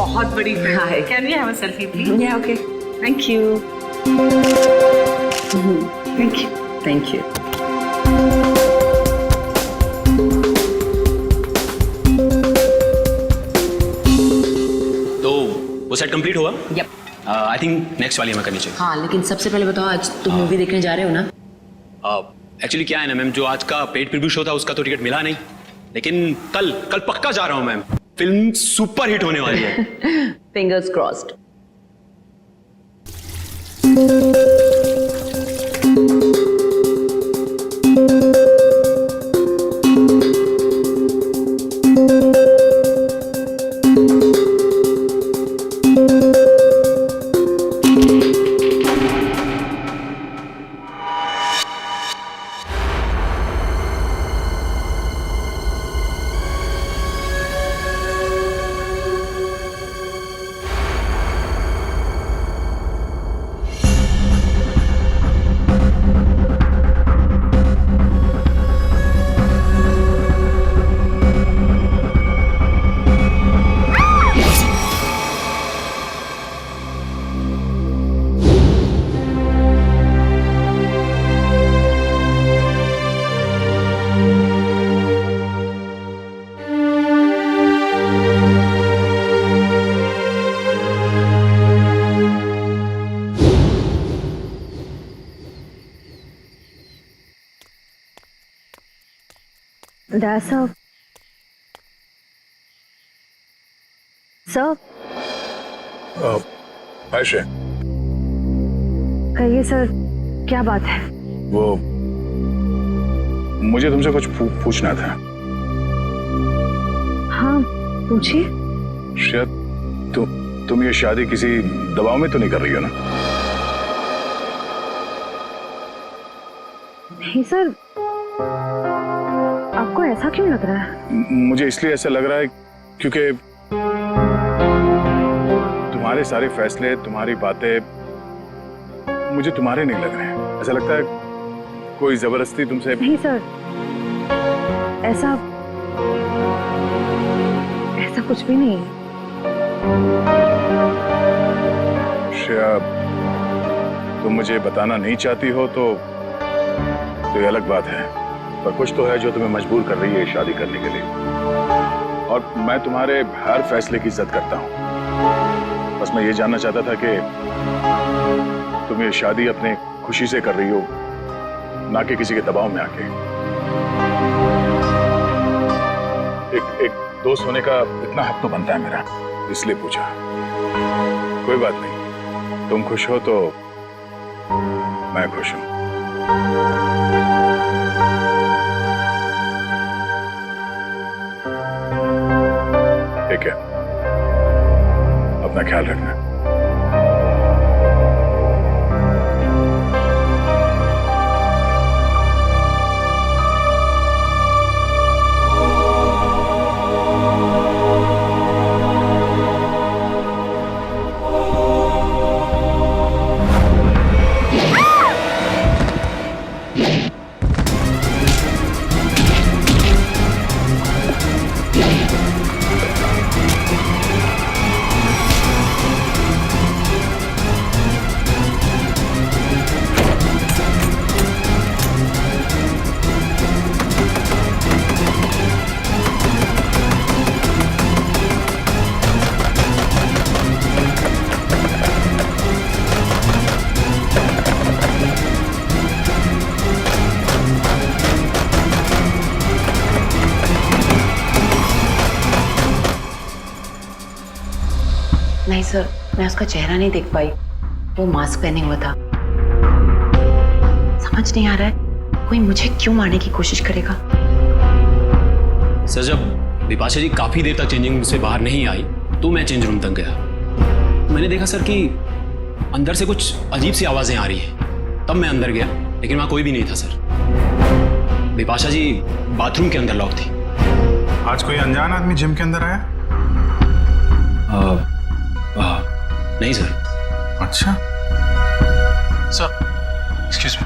बहुत बड़ी फिल्म है। Can we have a selfie please? या okay, thank you. Thank you. तो वो सेट कंप्लीट हुआ? यप। आई थिंक नेक्स्ट वाली हमें करनी चाहिए। हाँ, लेकिन सबसे पहले बताओ, आज तुम मूवी देखने जा रहे हो ना? एक्चुअली क्या है ना मैम, जो आज का पेड प्रीव्यू शो था उसका तो टिकट मिला नहीं, लेकिन कल पक्का जा रहा हूँ मैम। फिल्म सुपर हिट होने वाली है। Fingers crossed. Dad, sir. Sir. Ayesha, कहिए सर, क्या बात है? वो मुझे तुमसे कुछ पूछना था। हाँ, पूछिए। शायद तुम ये शादी किसी दबाव में तो नहीं कर रही हो ना? नहीं सर, आपको ऐसा क्यों लग रहा है? मुझे इसलिए ऐसा लग रहा है क्योंकि तुम्हारे सारे फैसले, तुम्हारी बातें मुझे तुम्हारे नहीं लग रहे हैं। ऐसा लगता है कोई जबरदस्ती तुमसे। नहीं सर, ऐसा कुछ भी नहीं है। श्रेया, तुम मुझे बताना नहीं चाहती हो तो ये अलग बात है, पर कुछ तो है जो तुम्हें मजबूर कर रही है शादी करने के लिए। और मैं तुम्हारे हर फैसले की इज्जत करता हूँ। बस मैं ये जानना चाहता था कि तुम ये शादी अपने खुशी से कर रही हो, ना कि किसी के दबाव में आके। एक दोस्त होने का इतना हक तो बनता है मेरा, इसलिए पूछा। कोई बात नहीं, तुम खुश हो तो मैं खुश हूं। ठीक है, अपना ख्याल रखना। नहीं सर, मैं उसका चेहरा नहीं देख पाई, वो मास्क पहने हुआ था। समझ नहीं आ रहा है कोई मुझे क्यों मारने की कोशिश करेगा। सर, जब बिपाशा जी काफी देर तक चेंजिंग रूम से बाहर नहीं आई तो मैं चेंज रूम तक गया। मैंने देखा सर कि अंदर से कुछ अजीब सी आवाजें आ रही है। तब मैं अंदर गया, लेकिन वहां कोई भी नहीं था सर। बिपाशा जी बाथरूम के अंदर लॉक थी। आज कोई अनजान आदमी जिम के अंदर आया? नहीं सर। अच्छा sir, excuse me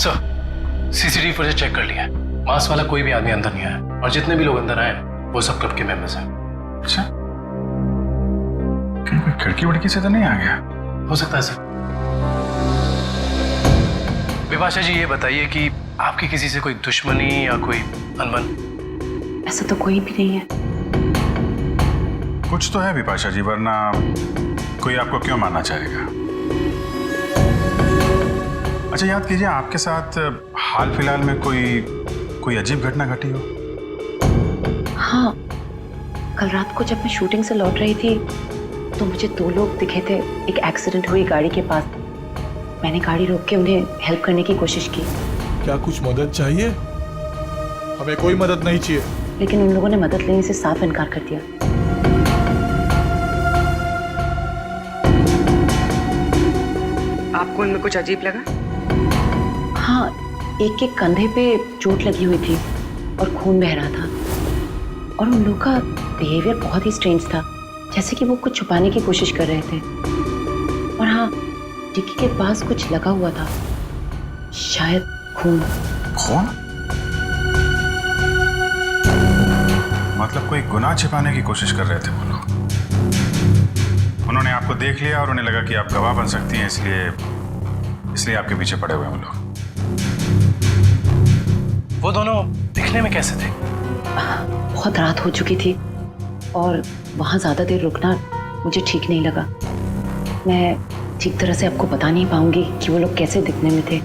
sir, CCTV footage check कर लिया है। मास्क वाला कोई भी आदमी अंदर नहीं आया और जितने भी लोग अंदर आए वो सब क्लब के मेंबर्स हैं। अच्छा, कोई खिड़की विड़की से तो नहीं आ गया? हो सकता है सर। विपाशा जी ये बताइए कि आपकी किसी से कोई दुश्मनी या कोई अनबन? ऐसा तो कोई भी नहीं है। कुछ तो है विपाशा जी, वरना कोई आपको क्यों मारना चाहेगा? अच्छा याद कीजिए, आपके साथ हाल फिलहाल में कोई अजीब घटना घटी हो? हाँ, कल रात को जब मैं शूटिंग से लौट रही थी तो मुझे 2 लोग दिखे थे एक एक्सीडेंट हुई गाड़ी के पास। मैंने गाड़ी रोक के उन्हें हेल्प करने की कोशिश की। क्या कुछ मदद चाहिए? हमें कोई मदद नहीं चाहिए। लेकिन उन लोगों ने मदद लेने से साफ इनकार कर दिया। आपको उनमें कुछ अजीब लगा? हाँ, एक के कंधे पे चोट लगी हुई थी और खून बह रहा था। और उन लोगों का बिहेवियर बहुत ही स्ट्रेंज था, जैसे कि वो कुछ छुपाने की कोशिश कर रहे थे। और हाँ, डिक्की के पास कुछ लगा हुआ था, शायद खून। खून? मतलब कोई गुनाह छिपाने की कोशिश कर रहे थे वो लोग। उन्होंने आपको देख लिया और उन्हें लगा कि आप गवाह बन सकती हैं, इसलिए आपके पीछे पड़े हुए हैं वो लोग। वो दोनों दिखने में कैसे थे? बहुत रात हो चुकी थी और वहाँ ज्यादा देर रुकना मुझे ठीक नहीं लगा। मैं ठीक तरह से आपको बता नहीं पाऊंगी कि वो लोग कैसे दिखने में थे।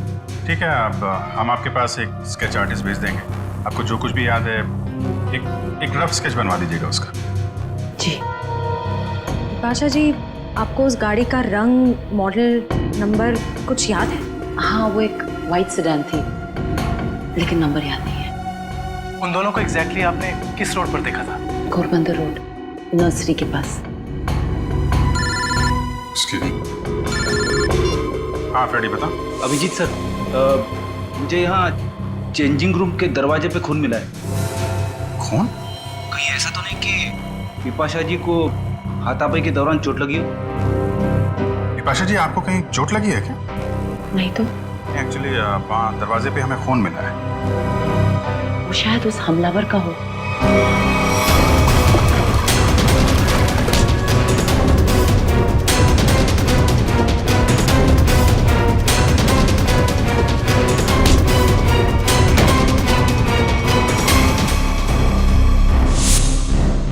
ठीक है, अब हम आपके पास एक स्केच आर्टिस्ट भेज देंगे। आपको जो कुछ भी याद है एक रफ स्केच बनवा दीजिएगा उसका। जी। पाशा जी, आपको उस गाड़ी का रंग, मॉडल, नंबर कुछ याद है? हाँ, वो एक वाइट सेडान थी, लेकिन नंबर याद नहीं है। उन दोनों को एग्जैक्टली आपने किस रोड पर देखा था? घोरबंदर रोड, नर्सरी के पास। हाँ फ्रेडी बता। अभिजीत सर, मुझे यहाँ चेंजिंग रूम के दरवाजे पे खून मिला है। खून? कहीं ऐसा तो नहीं कि विपाशा जी को हाथापाई के दौरान चोट लगी हो? विपाशा जी, आपको कहीं चोट लगी है क्या? नहीं तो। एक्चुअली वहाँ दरवाजे पे हमें खून मिला है। वो शायद उस हमलावर का हो।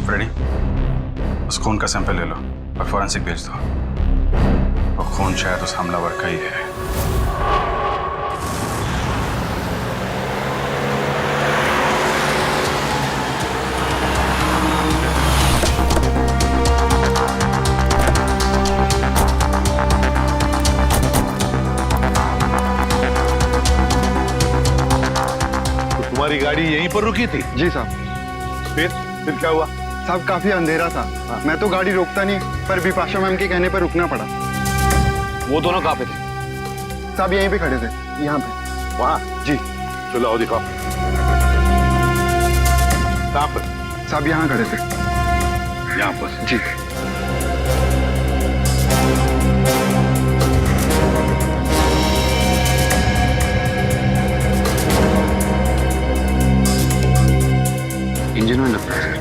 फ्रेडी, उस खून का सैंपल ले लो और फॉरेंसिक भेज दो। वो खून शायद उस हमलावर का ही है। तुम्हारी गाड़ी यहीं पर रुकी थी? जी साहब। फिर क्या हुआ? साहब काफी अंधेरा था। मैं तो गाड़ी रोकता नहीं, पर विपाशा मैम के कहने पर रुकना पड़ा। वो दोनों कहाँ पे थे? साहब यहीं पे खड़े थे, यहाँ पे। वहाँ? जी। चलो आओ दिखाओ। कहाँ पर? साहब यहाँ खड़े थे। यहाँ पर? जी। इंजन में लगता है सर,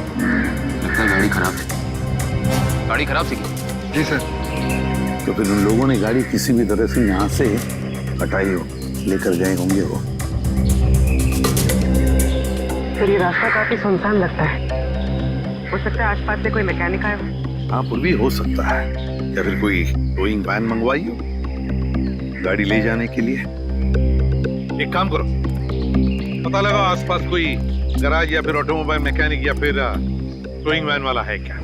लगता है गाड़ी खराब है। गाड़ी खराब थी क्या? जी सर। तो फिर उन लोगों ने गाड़ी किसी भी तरह से यहाँ से हटाई हो, लेकर गए होंगे वो। फिर ये रास्ता काफी सुनसान लगता है। हो सकता है आसपास से कोई मैकेनिक आया हो। हाँ, वो भी हो सकता है, या फिर कोई टोइंग वैन मंगवाई हो गाड़ी ले जाने के लिए। एक काम करो, पता लगाओ आसपास कोई गैराज या फिर ऑटोमोबाइल मैकेनिक या फिर टोइंग वैन वाला है क्या।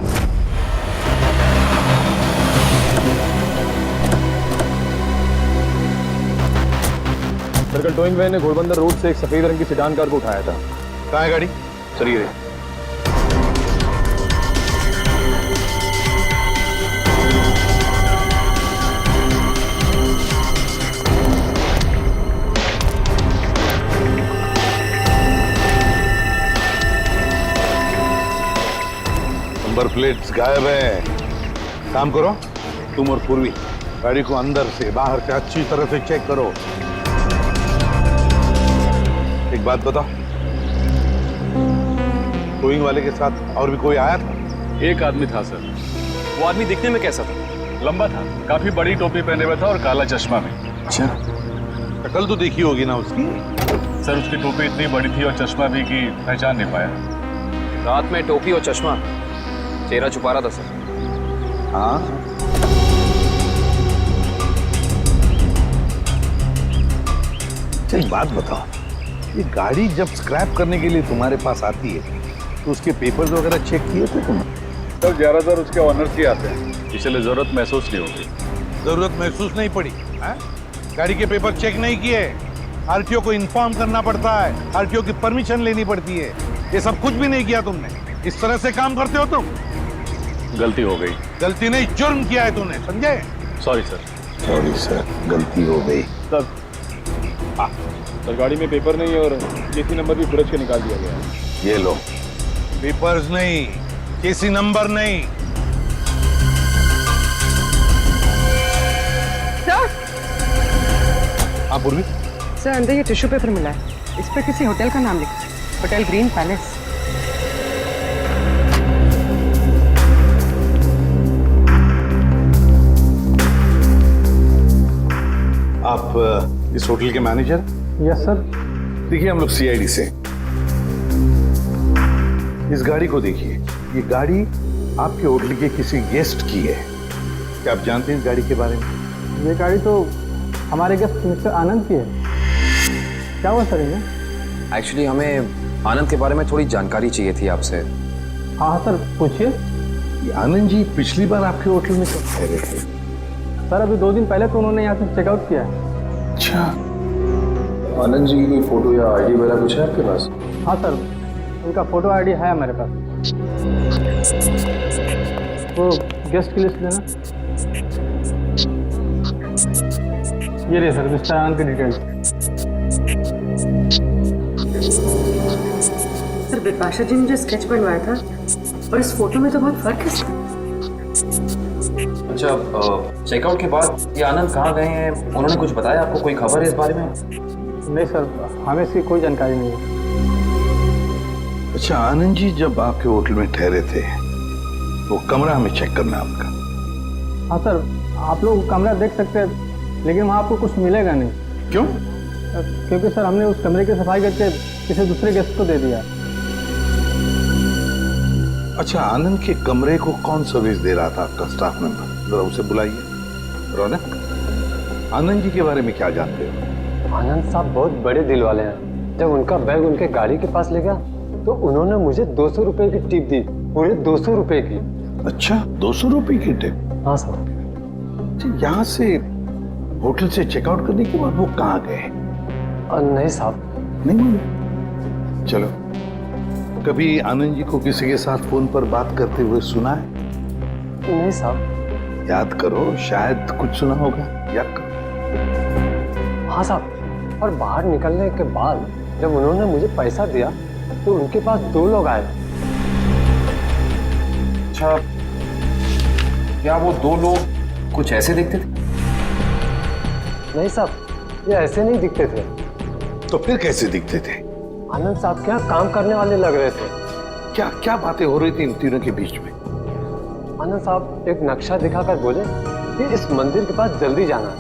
सर्कल टोइंग वैन ने घोड़बंदर रोड से एक सफेद रंग की सेडान कार को उठाया था। कहाँ है गाड़ी? सर ये नंबर प्लेट्स गायब है। काम करो, तुम और पूर्वी गाड़ी को अंदर से बाहर से अच्छी तरह से चेक करो। एक बात बताओ, टोइंग वाले के साथ और भी कोई आया था? एक आदमी था सर, वो आदमी दिखने में कैसा था? लंबा था, काफी बड़ी टोपी पहने हुआ था और काला चश्मा भी। अच्छा, शक्ल तो देखी होगी ना उसकी? सर उसकी टोपी इतनी बड़ी थी और चश्मा भी कि पहचान नहीं पाया। रात में टोपी और चश्मा, चेहरा छुपा रहा था सर। हाँ, एक बात बताओ, ये गाड़ी जब स्क्रैप करने के लिए तुम्हारे पास आती है तो उसके पेपर्स वगैरह चेक किए थे तुमने? सर ज्यादातर उसके ऑनर्स ही आते हैं, इसलिए जरूरत महसूस नहीं होती। जरूरत महसूस नहीं पड़ी है? गाड़ी के पेपर चेक नहीं किए? आरटीओ को इन्फॉर्म करना पड़ता है, आरटीओ की परमिशन लेनी पड़ती है, ये सब कुछ भी नहीं किया तुमने। इस तरह से काम करते हो तुम? गलती हो गई। गलती नहीं, जुर्म किया है तूने, समझे? Sorry sir. सॉरी सर, गलती हो गई। सर गाड़ी में पेपर नहीं है और केसी नंबर भी बुरज के निकाल दिया गया है। ये लो, पेपर्स नहीं, केसी नंबर नहीं। सर हाँ पूर्वी, सर अंदर ये टिश्यू पेपर मिला है, इस पर किसी होटल का नाम लिखा है, होटल ग्रीन पैलेस। आप इस होटल के मैनेजर? Yes sir. देखिए हम लोग सीआईडी से। इस गाड़ी को देखिए, ये गाड़ी आपके होटल के किसी गेस्ट की है। क्या आप जानते हैं इस गाड़ी के बारे में? ये गाड़ी तो हमारे गेस्ट मिस्टर आनंद की है। क्या हुआ सर इन्हें? एक्चुअली हमें आनंद के बारे में थोड़ी जानकारी चाहिए थी आपसे। हाँ सर, पूछिए। ये आनंद जी पिछली बार आपके होटल में कब ठहरे थे? सर अभी 2 दिन पहले तो उन्होंने यहाँ से चेकआउट किया है। अच्छा, आनंद जी की कोई फोटो या आईडी वगैरह कुछ है आपके पास? हाँ सर, उनका फोटो आईडी है हमारे पास। वो गेस्ट की लिस्ट देना। ये रही सर मिस्टर आनंद की डिटेल्स। सर बिपाशा जी ने जो स्केच बनवाया था और इस फोटो में तो बहुत फर्क है सर। अच्छा, चेकआउट के बाद ये आनंद कहाँ गए हैं, उन्होंने कुछ बताया आपको? कोई खबर है इस बारे में? नहीं सर, हमें इसकी कोई जानकारी नहीं है। अच्छा, आनंद जी जब आपके होटल में ठहरे थे वो कमरा हमें चेक करना है आपका। हाँ सर, आप लोग कमरा देख सकते हैं, लेकिन वहाँ आपको कुछ मिलेगा नहीं। क्यों? क्योंकि सर हमने उस कमरे की सफाई करके किसी दूसरे गेस्ट को दे दिया। अच्छा, आनंद के कमरे को कौन सर्विस दे रहा था आपका स्टाफ मेंबर? जरा उसे बुलाइए। रौनक, आनंद जी के बारे में क्या जानते हो? आनंद साहब बहुत बड़े दिल वाले हैं। जब उनका बैग उनके गाड़ी के पास ले गया तो उन्होंने मुझे 200 रुपए की टिप दी, पूरे 200 रुपए की। अच्छा, 200 रुपए की टिप? हाँ सर। यहाँ से होटल से चेकआउट करने के बाद वो कहाँ गए? नहीं साहब। नहीं मालूम? चलो, कभी आनंद जी को किसी के साथ फोन पर बात करते हुए सुना है? नहीं साहब। याद करो, शायद कुछ सुना होगा, याद करो। हाँ साहब, और बाहर निकलने के बाद जब उन्होंने मुझे पैसा दिया तो उनके पास 2 लोग आए। अच्छा, क्या वो 2 लोग कुछ ऐसे दिखते थे? नहीं साहब, ये ऐसे नहीं दिखते थे। तो फिर कैसे दिखते थे? आनंद साहब के यहाँ काम करने वाले लग रहे थे। क्या क्या बातें हो रही थी इन तीनों के बीच में? आनंद साहब एक नक्शा दिखाकर बोले कि इस मंदिर के पास जल्दी जाना है।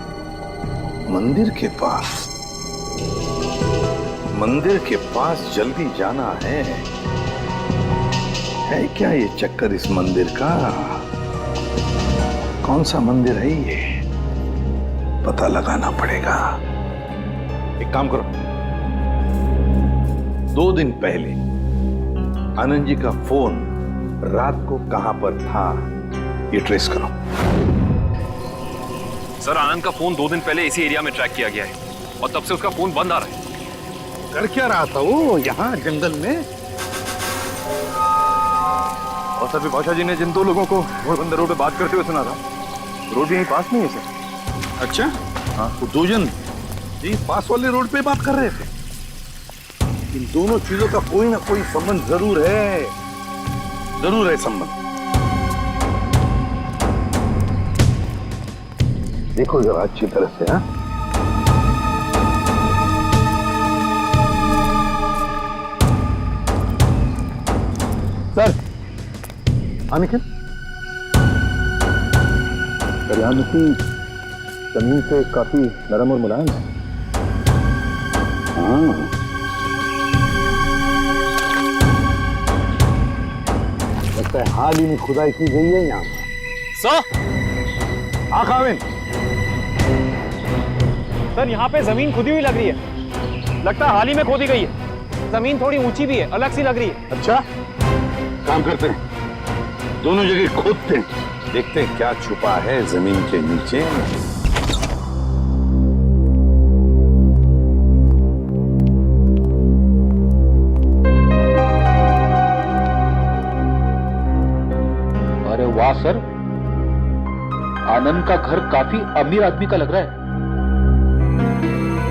मंदिर के पास? मंदिर के पास जल्दी जाना है क्या ये चक्कर इस मंदिर का? कौन सा मंदिर है ये? पता लगाना पड़ेगा। एक काम करो, 2 दिन पहले आनंद जी का फोन रात को कहां पर था ये ट्रेस करो। सर आनंद का फोन 2 दिन पहले इसी एरिया में ट्रैक किया गया है और तब से उसका फोन बंद आ रहा है। कर क्या रहा था वो यहाँ जंगल में? और सर विभाषा जी ने जिन 2 लोगों को घोड़बंदर रोड पे बात करते हुए सुना था, रोड यहीं पास नहीं है सर। अच्छा, हाँ, वो 2 जन जी पास वाले रोड पे बात कर रहे थे। इन दोनों चीजों का कोई ना कोई संबंध जरूर है संबंध। देखो जरा अच्छी तरह से। हाँ, सर, अनिखिल यहाँ मिट्टी जमीन से काफी नरम और मुलायम है। हाँ, लगता है हाल ही में खुदाई की गई है यहाँ पर। हाँ खाविन, सर यहाँ पे जमीन खुदी हुई लग रही है। लगता है हाल ही में खोदी गई है। जमीन थोड़ी ऊंची भी है, अलग सी लग रही है। अच्छा, काम करते हैं, दोनों जगह खोदते हैं, देखते हैं क्या छुपा है जमीन के नीचे। अरे वाह सर, आनंद का घर काफी अमीर आदमी का लग रहा है।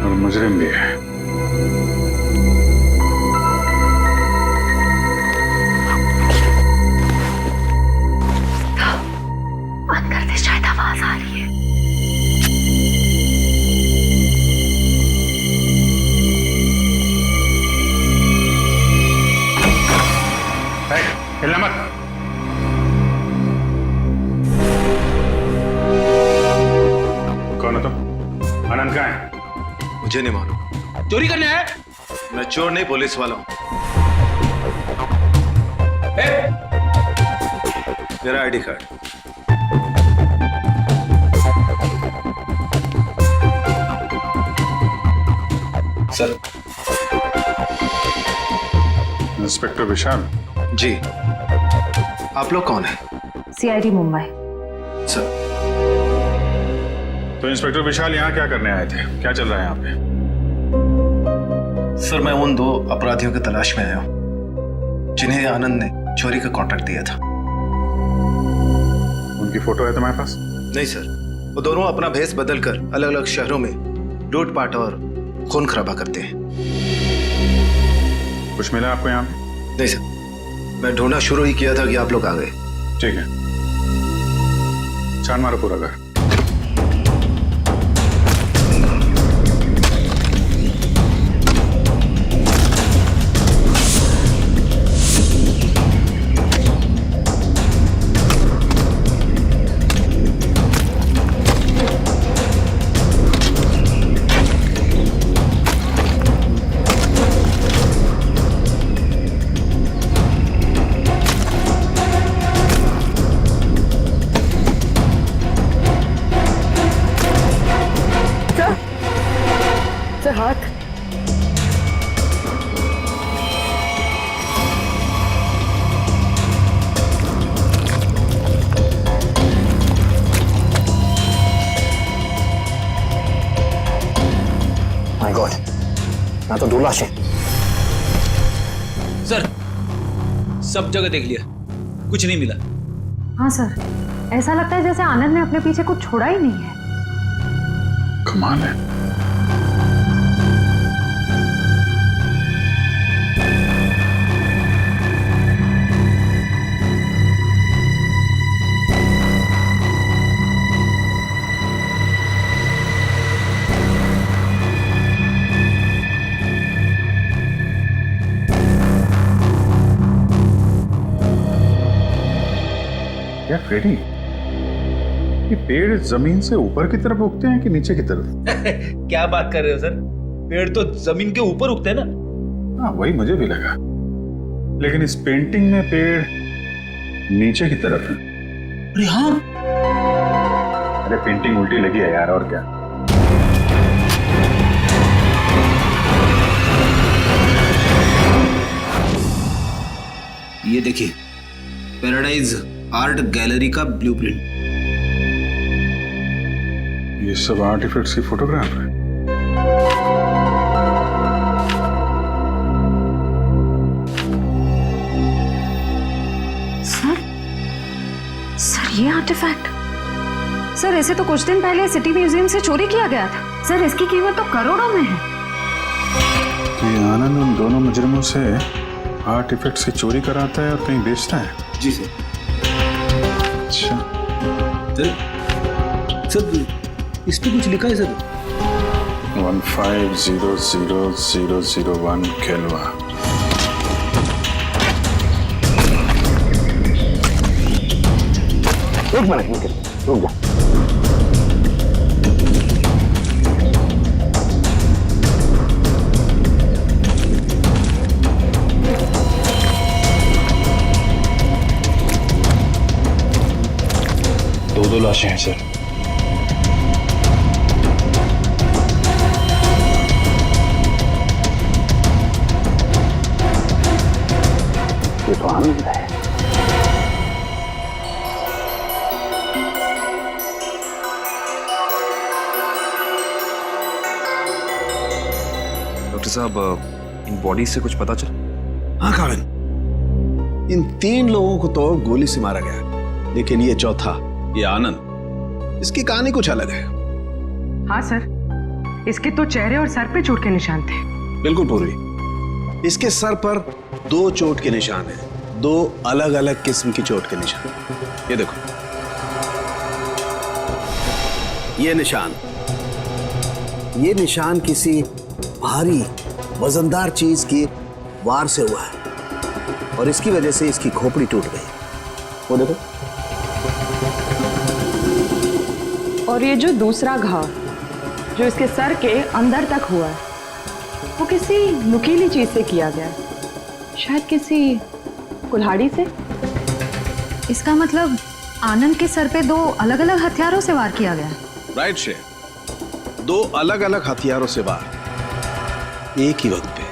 और मुजरिम भी है। अंदर से शायद आवाज आ रही है। हिलना मत। कौन हो तुम? आनंद कहाँ है? मुझे नहीं मालूम। चोरी करने आया? मैं चोर नहीं, पुलिस वाला हूं। मेरा आईडी कार्ड। सर। इंस्पेक्टर विशाल। जी। आप लोग कौन हैं? सीआईडी मुंबई। सर। तो इंस्पेक्टर विशाल यहाँ क्या करने आए थे? क्या चल रहा है यहाँ पे? सर मैं उन 2 अपराधियों की तलाश में आया हूं जिन्हें आनंद ने चोरी का कॉन्ट्रैक्ट दिया था। उनकी फोटो है तुम्हारे पास? नहीं सर, वो दोनों अपना भेष बदलकर अलग अलग शहरों में लूटपाट और खून खराबा करते हैं। कुछ मिला आपको यहाँ पे? नहीं सर, मैं ढूंढना शुरू ही किया था कि आप लोग आ गए। ठीक है, छान मारो पूरा घर। हाथ माय गॉड, ना तो 2 लाशें। सर, सब जगह देख लिया, कुछ नहीं मिला। हाँ सर, ऐसा लगता है जैसे आनंद ने अपने पीछे कुछ छोड़ा ही नहीं है। कमाल है। क्या फ्रेडी, ये पेड़ जमीन से ऊपर की तरफ उगते हैं कि नीचे की तरफ? क्या बात कर रहे हो सर, पेड़ तो जमीन के ऊपर उगते हैं ना। हाँ, वही मुझे भी लगा, लेकिन इस पेंटिंग में पेड़ नीचे की तरफ है। अरे हाँ, अरे पेंटिंग उल्टी लगी है यार, और क्या। ये देखिए, पैराडाइज आर्ट गैलरी का ब्लूप्रिंट। ये सब आर्टिफैक्ट्स की फोटोग्राफ है। सर ये आर्टिफैक्ट, सर इसे तो कुछ दिन पहले सिटी म्यूजियम से चोरी किया गया था। सर इसकी कीमत तो करोड़ों में है। तो ये आनंद उन दोनों मुजरिमों से आर्टिफैक्ट्स की चोरी कराता है और कहीं बेचता है? जी सर। अच्छा सर, इस पे कुछ लिखा है सर। 150001 केल्वा। एक मिनट रुक जा। दो लाशें हैं सर। ये तो आनंद है। डॉक्टर साहब, इन बॉडी से कुछ पता चला? हाँ काविन, इन 3 लोगों को तो गोली से मारा गया, लेकिन ये चौथा, ये आनंद, इसकी कहानी कुछ अलग है। हाँ सर, इसके तो चेहरे और सर पे चोट के निशान थे। बिल्कुल पूर्वी, इसके सर पर 2 चोट के निशान हैं, 2 अलग अलग किस्म की चोट के निशान। ये देखो, ये निशान किसी भारी वजनदार चीज की वार से हुआ है और इसकी वजह से इसकी खोपड़ी टूट गई। वो देखो। और ये जो दूसरा घाव जो इसके सर के अंदर तक हुआ है, वो किसी नुकीली चीज से किया गया है, शायद किसी कुल्हाड़ी से। इसका मतलब आनंद के सर पे 2 अलग अलग हथियारों से वार किया गया। राइट शे, 2 अलग अलग हथियारों से वार एक ही वक्त पे।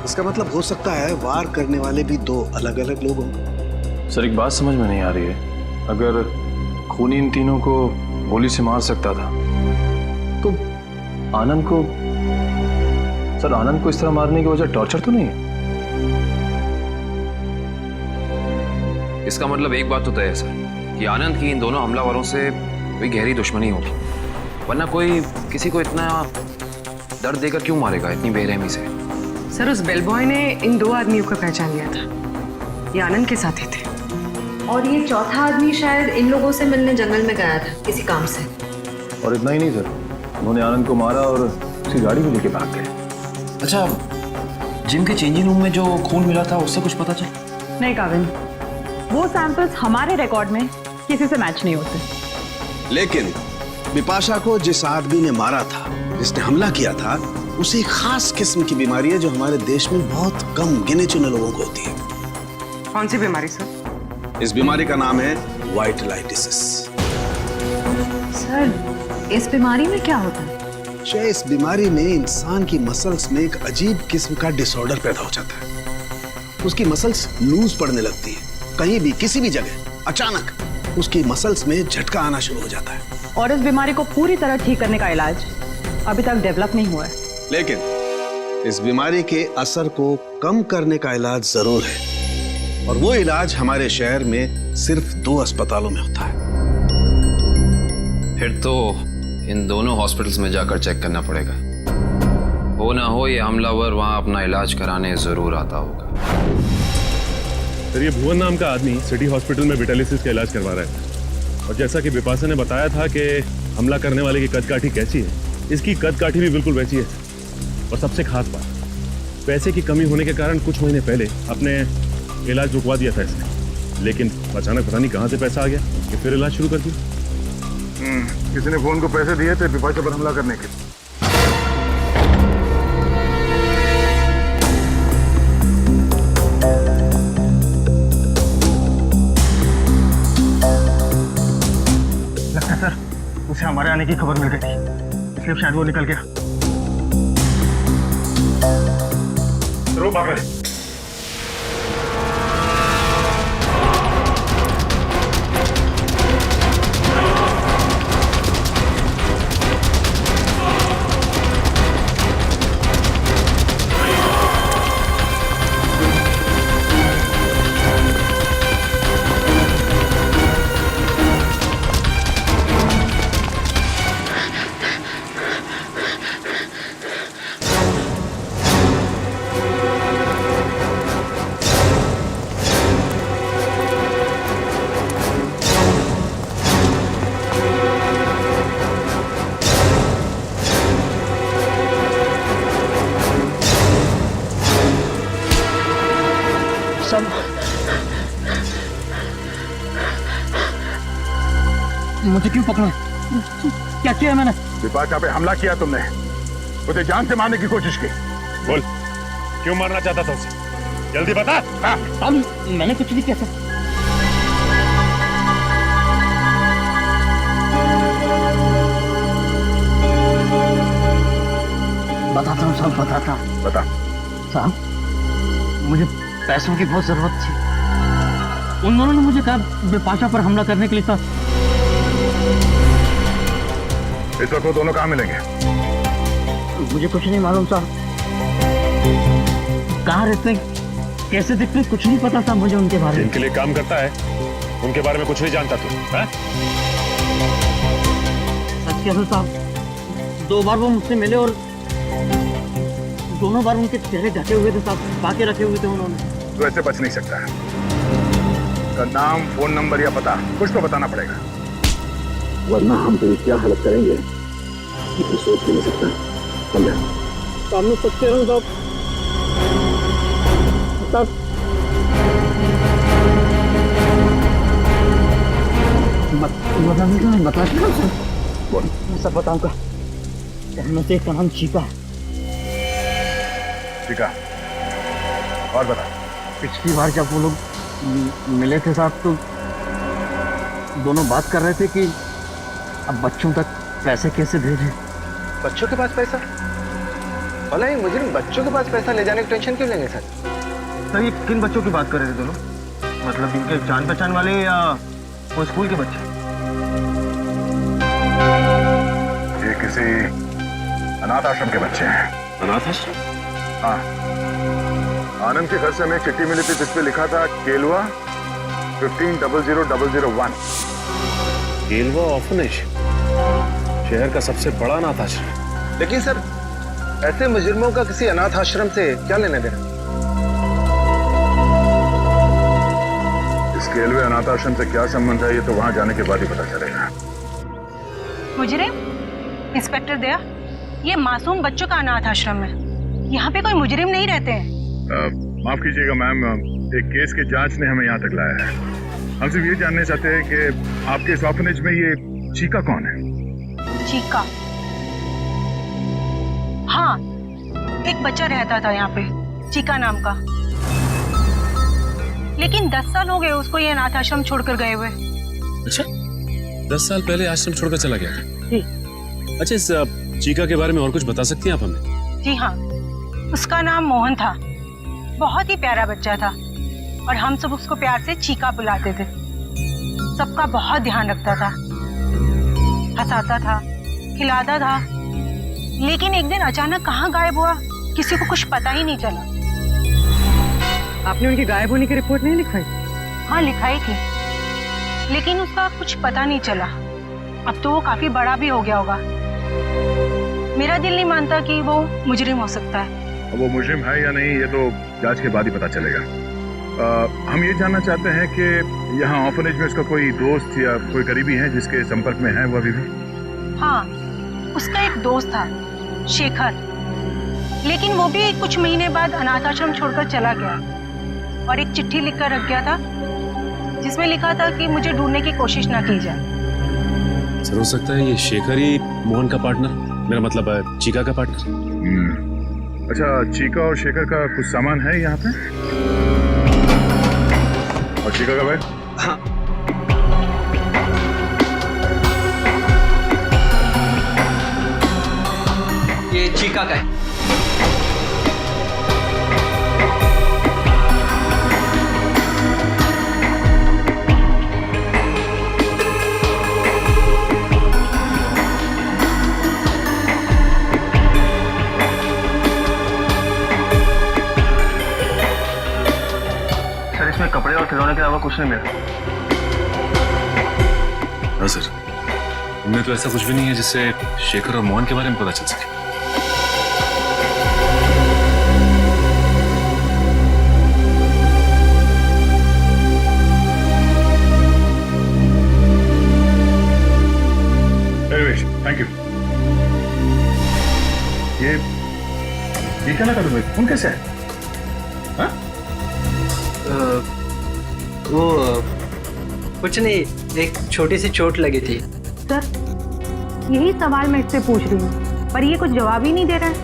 इसका मतलब हो सकता है वार करने वाले भी 2 अलग अलग लोग होंगे। सर एक बात समझ में नहीं आ रही है, अगर खूनी इन तीनों को गोली से मार सकता था तो आनंद को, सर आनंद को इस तरह मारने की वजह टॉर्चर तो नहीं है? इसका मतलब एक बात तो तय है सर कि आनंद की इन दोनों हमलावरों से कोई गहरी दुश्मनी होगी, वरना कोई किसी को इतना दर्द देकर क्यों मारेगा इतनी बेरहमी से। सर उस बेल बॉय ने इन 2 आदमियों को पहचान लिया था, ये आनंद के साथ ही थे। और ये चौथा आदमी शायद इन लोगों से मिलने जंगल में गया था किसी काम से। और इतना ही नहीं सर, उन्होंने आनंद को मारा और उसकी गाड़ी भी लेके भाग गए। अच्छा, जिम के चेंजिंग रूम में जो खून मिला था उससे कुछ पता चला? नहीं काविन, वो सैंपल्स हमारे रिकॉर्ड में किसी से मैच नहीं होते। लेकिन बिपाशा को जिस आदमी ने मारा था, जिसने हमला किया था, उसे एक खास किस्म की बीमारी है जो हमारे देश में बहुत कम गिने चुने लोगों को होती है। कौन सी बीमारी सर? इस बीमारी का नाम है वाइटलाइटिसिस। सर इस बीमारी में क्या होता है? इस बीमारी में इंसान की मसल्स में एक अजीब किस्म का डिसऑर्डर पैदा हो जाता है। उसकी मसल्स लूज पड़ने लगती है, कहीं भी किसी भी जगह अचानक उसकी मसल्स में झटका आना शुरू हो जाता है। और इस बीमारी को पूरी तरह ठीक करने का इलाज अभी तक डेवलप नहीं हुआ है, लेकिन इस बीमारी के असर को कम करने का इलाज जरूर है, और वो इलाज हमारे शहर में सिर्फ 2 अस्पतालों में होता है। फिर तो इन दोनों हॉस्पिटल्स में जाकर चेक करना पड़ेगा। हो ना हो ये हमलावर वहां अपना इलाज कराने जरूर आता होगा। सर ये भुवन नाम का आदमी सिटी हॉस्पिटल में विटालिसिस का इलाज करवा रहा है, और जैसा कि बिपाशा ने बताया था कि हमला करने वाले की कदकाठी कैसी है, इसकी कदकाठी भी बिल्कुल वैसी है। और सबसे खास बात, पैसे की कमी होने के कारण कुछ महीने पहले अपने इलाज रुकवा दिया था इसने, लेकिन अचानक पता नहीं कहाँ से पैसा आ गया कि फिर इलाज शुरू कर दिया। किसी ने फोन को पैसे दिए थे बिपाशा पर हमला करने के। लगता है सर उसे हमारे आने की खबर मिल गई थी, इसलिए शायद वो निकल गया। रो भाग रहे। मुझे क्यों पकड़ा? क्या किया मैंने? विपाशा पे हमला किया तुमने, उसे जान से मारने की कोशिश की। बोल, क्यों मारना चाहता था उसे? जल्दी बता। हाँ, मैंने कुछ नहीं किया सर। बताता हूँ साहब, बताता हूँ। बता। साहब, मुझे पैसों की बहुत जरूरत थी। उन दोनों ने मुझे कहा बिपाशा पर हमला करने के लिए था। इस वक्त वो दोनों कहाँ मिलेंगे? मुझे कुछ नहीं मालूम साहब, कहाँ रहते हैं, कैसे दिखते हैं, कुछ नहीं पता था मुझे उनके बारे में। जिनके लिए काम करता है उनके बारे में कुछ नहीं जानता तू? सच कह रहा हूं साहब, 2 बार वो मुझसे मिले और दोनों बार उनके चेहरे ढके हुए थे साहब, बाकी रखे हुए थे उन्होंने। तो ऐसे बच नहीं सकता है। उसका नाम, फोन नंबर या पता कुछ तो बताना पड़ेगा, वरना हम तेरी क्या हालत करेंगे ये तो सोच भी नहीं सकता। समझा? सामने सच कह रहा हूँ साहब। मैं सब बताऊंगा। उनमें से एक का नाम चीका है। ठीक है, और बता। पिछली बार जब वो लोग मिले थे साहब तो दोनों बात कर रहे थे कि अब बच्चों तक पैसे कैसे भेजें। बच्चों के पास पैसा? भला ये मुजरिम बच्चों के पास पैसा ले जाने की टेंशन क्यों लेंगे सर? सर, ये किन बच्चों की बात कर रहे थे दोनों? मतलब इनके जान पहचान वाले या वो स्कूल के बच्चे? ये किसी अनाथ आश्रम के बच्चे हैं। अनाथ आश्रम? हाँ, आनंद के घर से हमें एक चिट्ठी मिली थी जिसपे लिखा था केलवा 150001। केलवा ऑर्फनेज, शहर का सबसे बड़ा अनाथ आश्रम। लेकिन सर, ऐसे मुजरिमों का किसी अनाथ आश्रम से क्या लेना देना? इस केलवे अनाथ आश्रम से क्या संबंध है ये तो वहां जाने के बाद ही पता चलेगा। मुजरिम? इंस्पेक्टर दया, ये मासूम बच्चों का अनाथ आश्रम है, यहाँ पे कोई मुजरिम नहीं रहते हैं। माफ कीजिएगा मैम, एक केस की जांच ने हमें यहाँ तक लाया है। हम सिर्फ ये जानना चाहते हैं कि आपके इस ऑर्फनेज में ये चीका कौन है? चीका? हाँ, एक बच्चा रहता था यहाँ पे, चीका नाम का। लेकिन 10 साल हो गए उसको ये अनाथ आश्रम छोड़कर गए हुए। अच्छा, 10 साल पहले आश्रम छोड़कर चला गया था? जी। अच्छा, इस चीका के बारे में और कुछ बता सकती हैं आप हमें? जी हाँ, उसका नाम मोहन था, बहुत ही प्यारा बच्चा था और हम सब उसको प्यार से चीका बुलाते थे। सबका बहुत ध्यान रखता था, हंसाता था, खिलाता था। लेकिन एक दिन अचानक कहाँ गायब हुआ किसी को कुछ पता ही नहीं चला। आपने उनकी गायब होने की रिपोर्ट नहीं लिखवाई? हाँ, लिखाई थी, लेकिन उसका कुछ पता नहीं चला। अब तो वो काफी बड़ा भी हो गया होगा। मेरा दिल नहीं मानता कि वो मुजरिम हो सकता है। अब वो मुजरिम है या नहीं ये तो जांच के बाद ही पता चलेगा। हम ये जानना चाहते हैं कि यहाँ ऑर्फनेज में उसका कोई दोस्त या कोई करीबी है जिसके संपर्क में है वो अभी भी? हाँ, उसका एक दोस्त था, शेखर, लेकिन वो भी कुछ महीने बाद अनाथ आश्रम छोड़कर चला गया और एक चिट्ठी लिखकर रख गया था जिसमें लिखा था कि मुझे ढूंढने की कोशिश ना की जाए। सर, हो सकता है ये शेखर ही मोहन का पार्टनर, मेरा मतलब है चीका का पार्टनर। अच्छा, चीका और शेखर का कुछ सामान है यहाँ पे? और चीका का बैग? हाँ। ये चीका का है। इसमें कपड़े और खिलौने के अलावा कुछ नहीं मिला। हाँ सर, इनमें तो ऐसा कुछ भी नहीं है जिससे शेखर और मोहन के बारे में पता चल सके। Thank you. ये क्या लगा तुम्हें? खून कैसे है? हाँ? वो कुछ नहीं, एक छोटी सी चोट लगी थी, सर, यही सवाल मैं इससे पूछ रही हूँ, पर ये कुछ जवाब ही नहीं दे रहा है।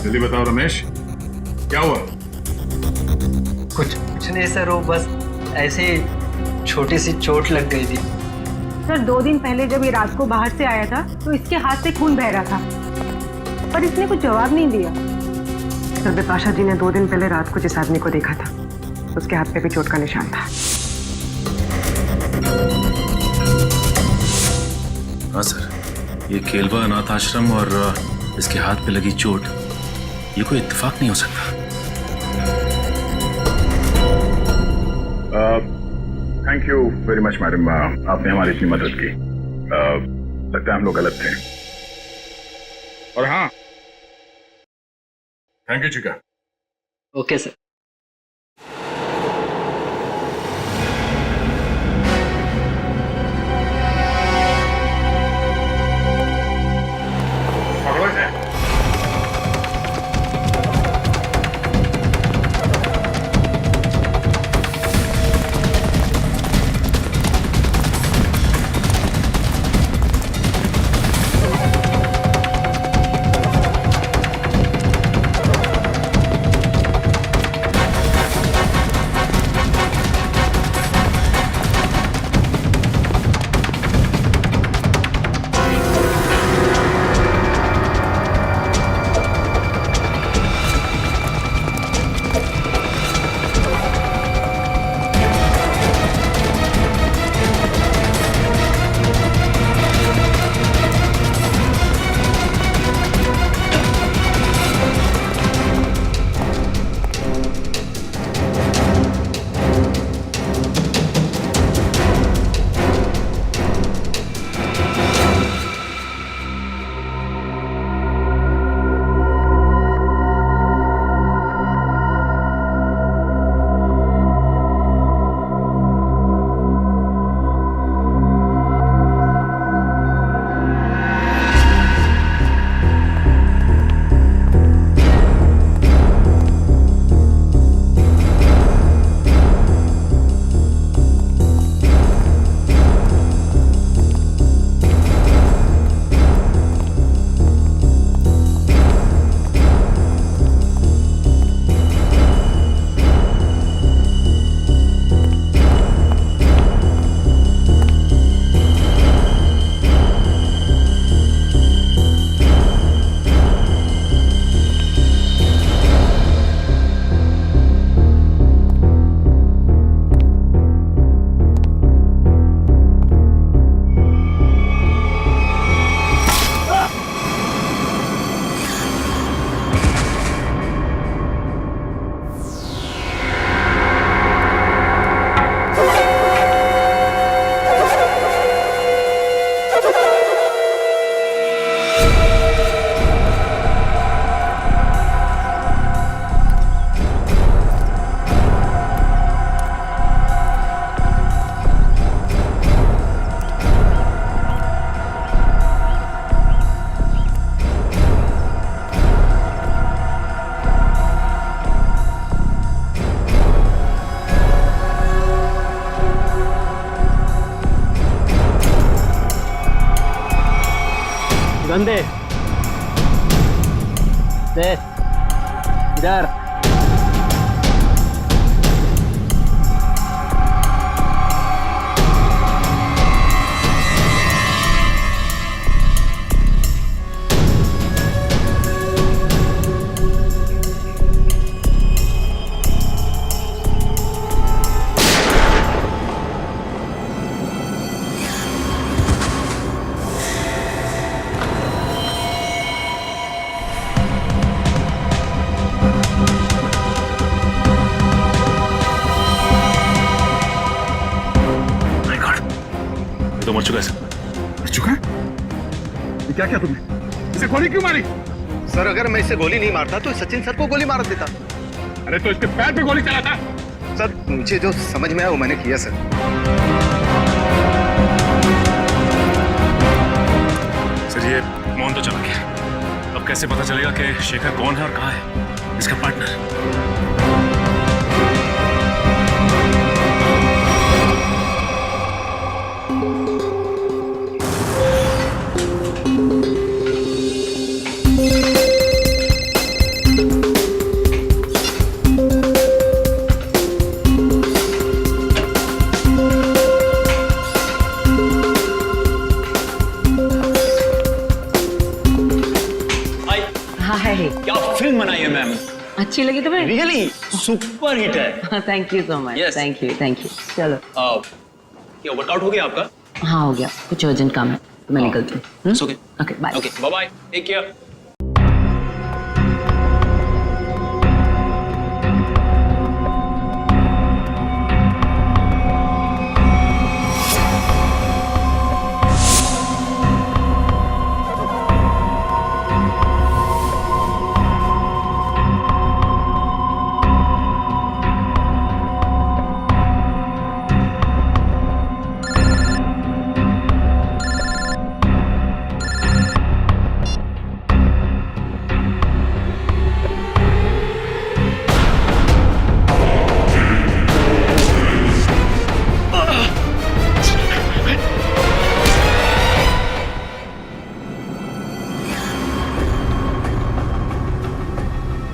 जल्दी बताओ रमेश, क्या हुआ? कुछ नहीं सर, वो बस ऐसे छोटी सी चोट लग गई थी। सर 2 दिन पहले जब ये रात को बाहर से आया था तो इसके हाथ से खून बह रहा था, पर इसने कुछ जवाब नहीं दिया। सर बिपाशा जी ने 2 दिन पहले रात को जिस आदमी को देखा था उसके हाथ पे भी चोट का निशान था। हाँ सर, ये केलवा अनाथ आश्रम और इसके हाथ पे लगी चोट, ये कोई इत्तेफाक नहीं हो सकता। Thank you very much madam, आपने हमारी इतनी मदद की। लगता है हम लोग गलत थे। और हाँ, थैंक यू चिका। Okay sir. पकड़ो इसे। गंदे दे इधर। तो मर चुका है सर। मर चुका है? ये क्या तुमने? इसे गोली क्यों मारी? सर अगर मैं इसे गोली नहीं मारता तो सचिन सर को गोली मार देता। अरे तो इसके पैर पे गोली चलाता। सर मुझे जो समझ में आया वो मैंने किया सर। सर ये मोहन तो चला गया, अब कैसे पता चलेगा कि शेखर कौन है और कहाँ है इसका पार्टनर? लाजवाब फिल्म बनाई है मैम। अच्छी लगी तुम्हें? रियली सुपर हिट है। Thank you so much. Yes. Thank you. चलो ये वर्कआउट हो गया आपका? हाँ हो गया, कुछ अर्जेंट काम है तो मैं निकलती हूँ। Okay okay bye. Okay bye bye, take care.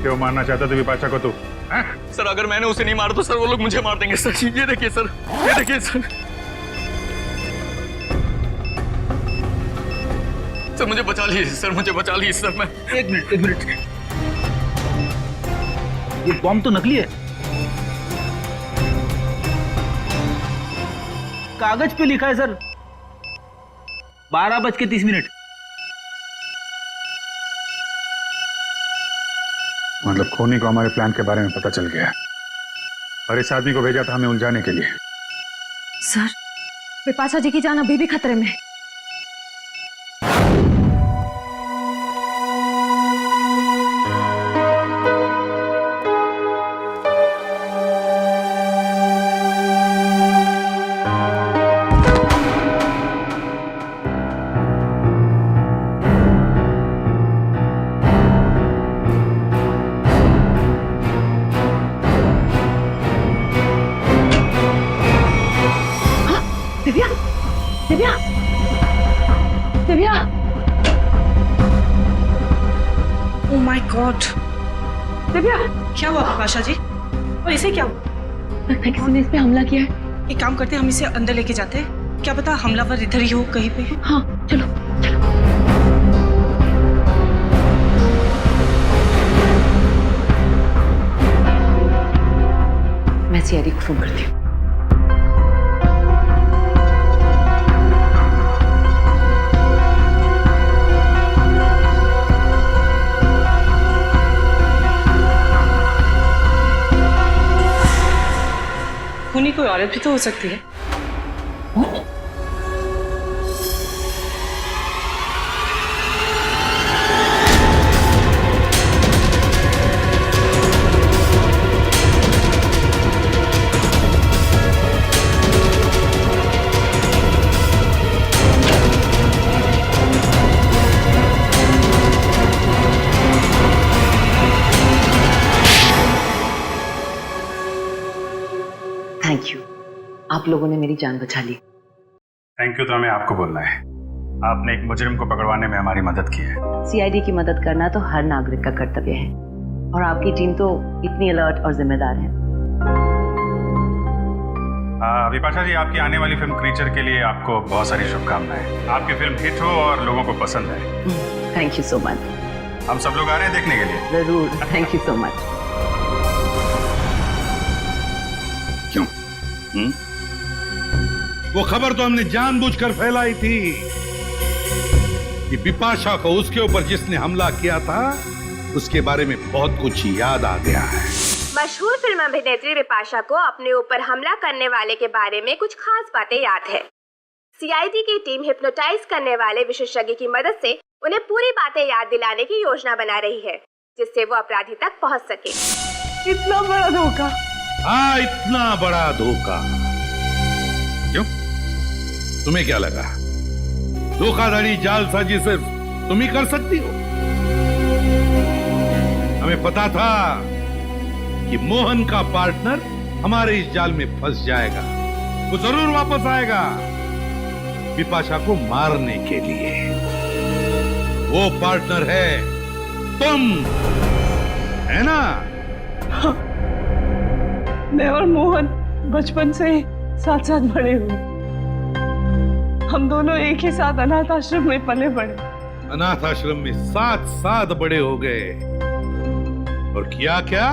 क्यों मारना चाहता तू विपाशा को? तू सर अगर मैंने उसे नहीं मारा तो सर वो लोग मुझे मार देंगे सर। ये देखिए सर, ये देखिए सर। सर मुझे बचा लीजिए सर, मुझे बचा लीजिए सर। मैं एक मिनट। ये बॉम्ब तो नकली है। कागज पे लिखा है सर 12:30। मतलब खूनी को हमारे प्लान के बारे में पता चल गया और इस आदमी को भेजा था हमें उलझाने के लिए। सर विपाशा जी की जान अभी भी खतरे में। Divya oh my God, Divya क्या हुआ विपाशा जी? और इसे क्या हुआ? लगता है किसी ने इस पे हमला किया है। एक काम करते हैं, हम इसे अंदर लेके जाते हैं। क्या पता हमलावर इधर ही हो कहीं पे। हाँ चलो। मैं सीआईडी को फोन करती हूँ। खूनी कोई औरत भी तो हो सकती है। थैंक यू, आप लोगों ने मेरी जान बचा ली। थैंक यू तो हमें आपको बोलना है। आपने एक मुजरिम को पकड़वाने में हमारी मदद की है। सीआईडी की मदद करना तो हर नागरिक का कर्तव्य है और आपकी टीम तो इतनी अलर्ट और जिम्मेदार है। विपाशा जी, आपकी आने वाली फिल्म क्रीचर के लिए आपको बहुत सारी शुभकामनाएं। आपकी फिल्म हिट हो और लोगों को पसंद आए। Thank you so much. हम सब लोग आ रहे हैं देखने के लिए। जरूर, थैंक यू सो मच। क्यों? वो खबर तो हमने जानबूझकर फैलाई थी कि बिपाशा को उसके ऊपर जिसने हमला किया था उसके बारे में बहुत कुछ याद आ गया है। मशहूर फिल्म अभिनेत्री बिपाशा को अपने ऊपर हमला करने वाले के बारे में कुछ खास बातें याद है। सीआईडी की टीम हिप्नोटाइज करने वाले विशेषज्ञ की मदद से उन्हें पूरी बातें याद दिलाने की योजना बना रही है, जिससे वो अपराधी तक पहुंच सके। इतना बड़ा धोखा। हाँ, इतना बड़ा धोखा। क्यों? तुम्हें क्या लगा धोखाधड़ी जालसाजी सिर्फ तुम ही कर सकती हो? हमें पता था कि मोहन का पार्टनर हमारे इस जाल में फंस जाएगा। वो जरूर वापस आएगा बिपाशा को मारने के लिए। वो पार्टनर है तुम, है ना? मैं और मोहन बचपन से साथ साथ बड़े हुए। हम दोनों एक ही साथ अनाथ आश्रम में पले बड़े। अनाथ आश्रम में साथ साथ बड़े हो गए। और किया क्या?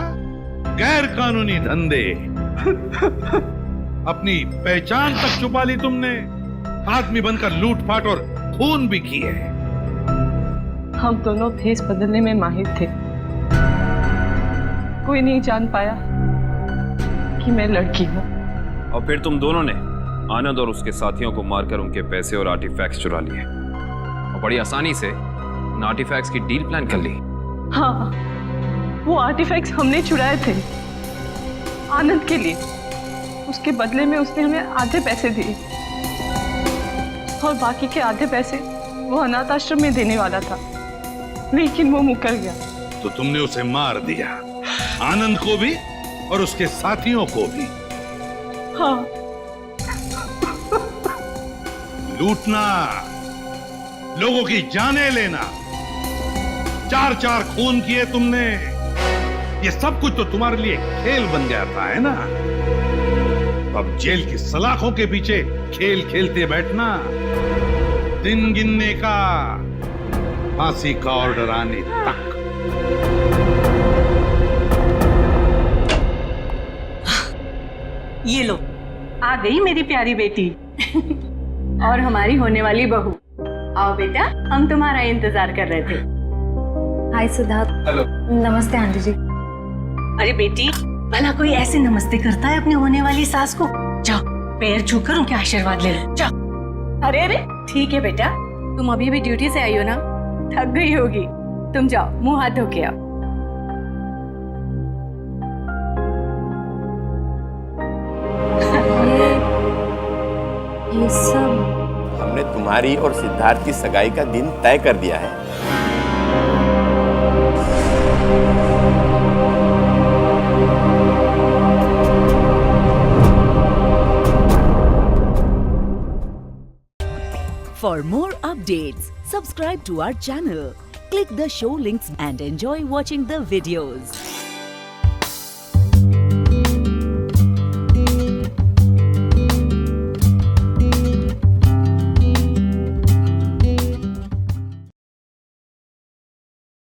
गैर कानूनी धंधे। अपनी पहचान तक छुपा ली तुमने। आदमी बनकर लूटपाट और खून भी किए। हम दोनों भेस बदलने में माहिर थे। कोई नहीं जान पाया कि मैं लड़की हूँ। और फिर तुम दोनों ने आनंद और उसके साथियों को मारकर उनके पैसे और आर्टिफैक्ट्स चुरा लिए और बड़ी आसानी से उन आर्टिफैक्ट्स की डील प्लान कर ली। हाँ, वो आर्टिफैक्ट्स हमने चुराए थे आनंद के लिए। उसके बदले में उसने हमें आधे पैसे दिए और बाकी के आधे पैसे वो अनाथ आश्रम में देने वाला था, लेकिन वो मुकर गया। तो तुमने उसे मार दिया, आनंद को भी और उसके साथियों को भी। हाँ। लूटना, लोगों की जानें लेना, 4-4 खून किए तुमने। ये सब कुछ तो तुम्हारे लिए खेल बन गया था, है ना? अब जेल की सलाखों के पीछे खेल खेलते बैठना, दिन गिनने का, फांसी का ऑर्डर आने तक। ये लो, आ गई मेरी प्यारी बेटी और हमारी होने वाली बहू। आओ बेटा, हम तुम्हारा इंतजार कर रहे थे। हाय सिद्धार्थ। हेलो। नमस्ते आंटी जी। अरे बेटी, भला कोई ऐसे नमस्ते करता है अपनी होने वाली सास को? जाओ, पैर छूकर उनके आशीर्वाद ले लो, जाओ। अरे अरे, ठीक है बेटा, तुम अभी भी ड्यूटी से आई हो ना, थक गई होगी। तुम जाओ, मुंह हाथ धो के आओ। ये सब हमने तुम्हारी और सिद्धार्थ की सगाई का दिन तय कर दिया है। For more updates, subscribe to our channel, click the show links and enjoy watching the videos.